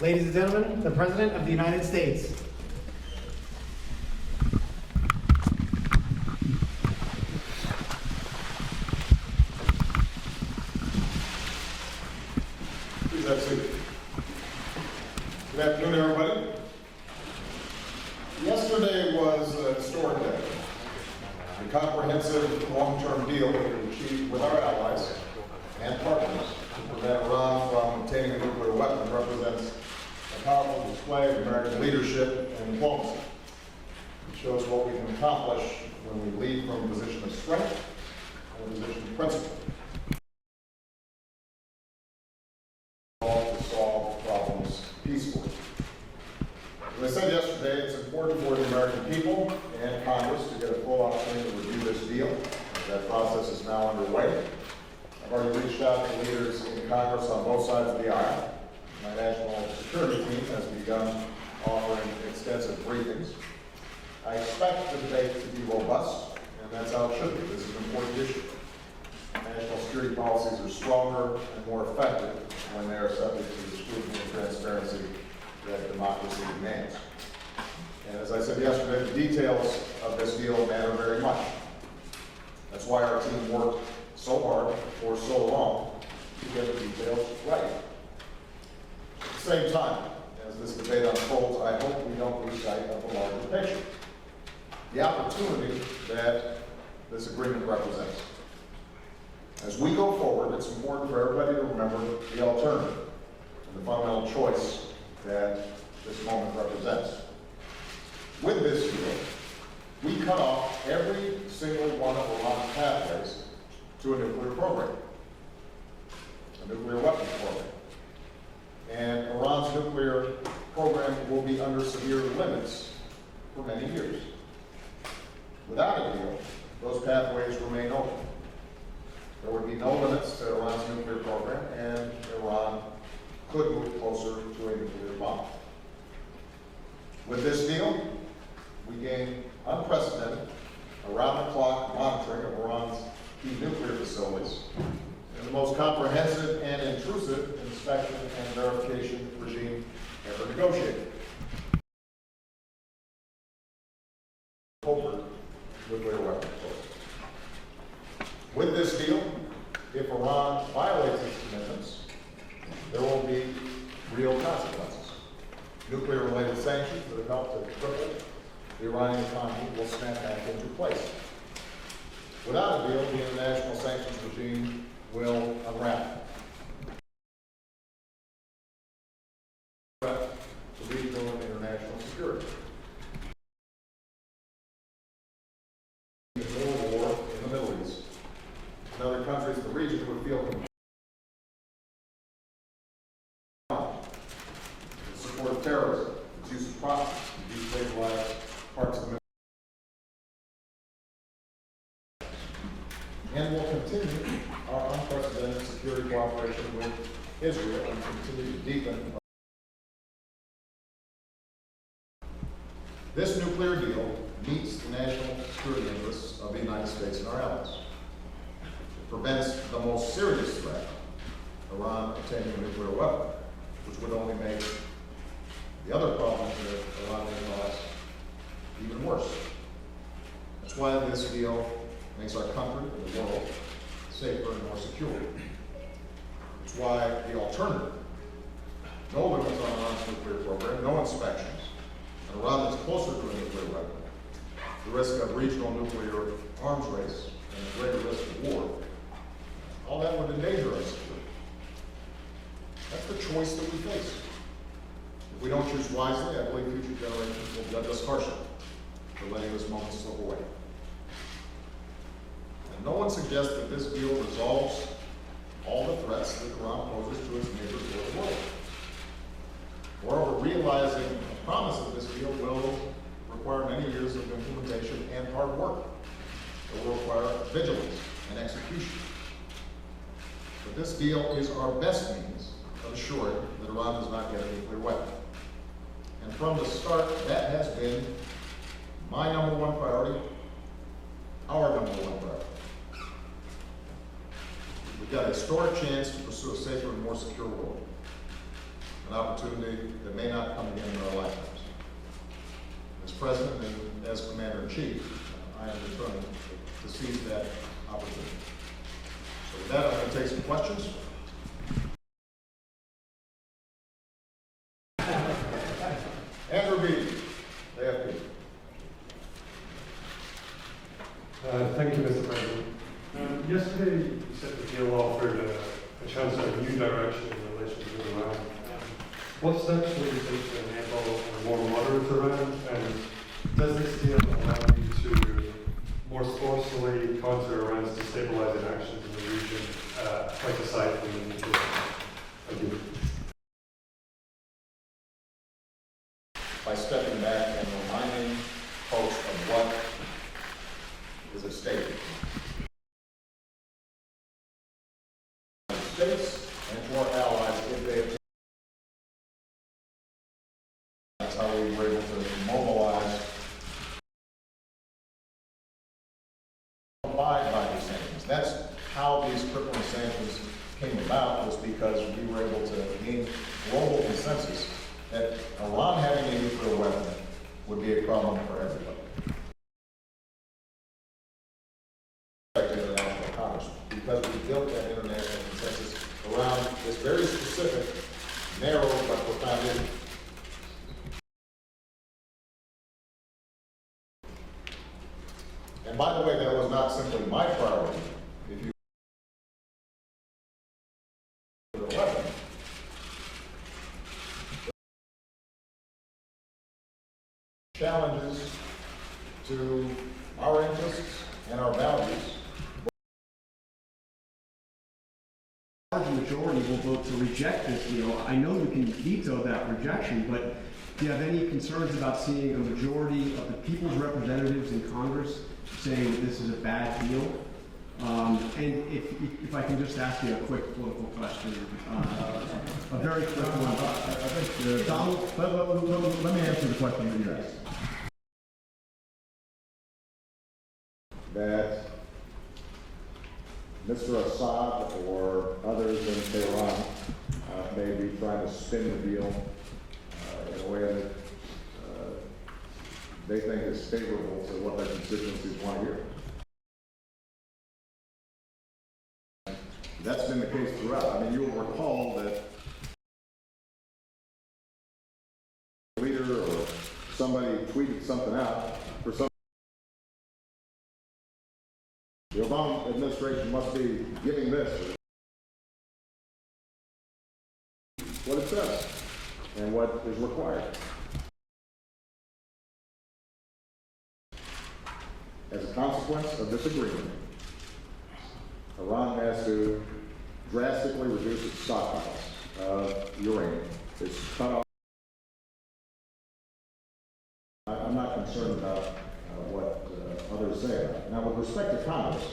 Ladies and gentlemen, the President of the United States. Please have a seat. Good afternoon, everybody. Yesterday was a historic day. A comprehensive long-term deal that we achieved with our allies and partners to prevent Iran from obtaining a nuclear weapon represents a powerful display of American leadership and diplomacy. It shows what we can accomplish when we lead from a position of strength and a position of principle. To solve problems peacefully. As I said yesterday, it's important for the American people and Congress to get a full opportunity to review this deal. That process is now underway. I've already reached out to leaders in Congress on both sides of the aisle. My national security team has begun offering extensive briefings. I expect the debate to be robust, and that's how it should be. This is an important issue. National security policies are stronger and more effective when they are subject to the scrutiny and transparency that democracy demands. And as I said yesterday, the details of this deal matter very much. That's why our team worked so hard for so long to get the details right. At the same time, as this debate unfolds, I hope we don't lose sight of the larger picture. The opportunity that this agreement represents. As we go forward, it's important for everybody to remember the alternative and the fundamental choice that this moment represents. With this deal, we cut off every single one of Iran's pathways to a nuclear program, a nuclear weapons program. And Iran's nuclear program will be under severe limits for many years. Without a deal, those pathways remain open. There would be no limits to Iran's nuclear program, and Iran could move closer to a nuclear bomb. With this deal, we gain unprecedented, around-the-clock monitoring of Iran's key nuclear facilities and the most comprehensive and intrusive inspection and verification regime ever negotiated. Over nuclear weapons. With this deal, if Iran violates its commitments, there will be real consequences. Nuclear-related sanctions that have helped to cripple the Iranian economy will snap back into place. Without a deal, the international sanctions regime will unravel. Threat to regional and international security. The civil war in the Middle East. And other countries in the region would feel compelled in support of terrorism, its use of proxies, to destabilize parts of the Middle East. And will continue our unprecedented security cooperation with Israel and continue to deepen. This nuclear deal meets the national security interests of the United States and our allies. It prevents the most serious threat, Iran obtaining a nuclear weapon, which would only make the other problems that Iran may cause even worse. That's why this deal makes our country and the world safer and more secure. It's why the alternative, no limits on Iran's nuclear program, no inspections, and Iran that's closer to a nuclear weapon, the risk of regional nuclear arms race, and a greater risk of war, all that would endanger our security. That's the choice that we face. If we don't choose wisely, I believe future generations will judge us harshly for letting this moment slip away. And no one suggests that this deal resolves all the threats that Iran poses to its neighbors around the world. Moreover, realizing the promise of this deal will require many years of implementation and hard work. It will require vigilance and execution. But this deal is our best means of assuring that Iran does not get a nuclear weapon. And from the start, that has been my number one priority, our number one priority. We've got a historic chance to pursue a safer and more secure world. an opportunity that may not come again in our lifetimes. As President and as Commander-in-Chief, I am determined to seize that opportunity. So with that, I'm going to take some questions. Andrew B. AFP. Thank you, Mr. President. Yesterday, you said the deal offered a chance at a new direction in relations with Iran. What steps will you take to enable a more moderate Iran? And does this deal allow you to more forcefully counter Iran's destabilizing actions in the region, quite aside from the nuclear? Thank you. By stepping back and reminding folks of what is at stake. The States and to our allies, if they have, that's how we were able to mobilize, abide by these sanctions. That's how these crippling sanctions came about, was because we were able to gain global consensus that Iran having a nuclear weapon would be a problem for everybody. International commerce, because we built that international consensus around this very specific, narrow but profound issue. And by the way, that was not simply my priority. If you the weapon, challenges to our interests and our values. Large majority will vote to reject this deal. I know you can veto that rejection, but do you have any concerns about seeing a majority of the people's representatives in Congress saying that this is a bad deal? And if I can just ask you a quick political question, a very quick one. I think, Donald, let me answer the question that you asked. That Mr. Assad or others in Tehran may be trying to spin the deal in a way that they think is favorable to what their constituencies want to hear. That's been the case throughout. I mean, you'll recall that a leader or somebody tweeted something out for some. The Obama administration must be giving this what it says and what is required. As a consequence of this agreement, Iran has to drastically reduce its stockpiles of uranium. It's cut off. I'm not concerned about what others say about it. Now, with respect to Congress,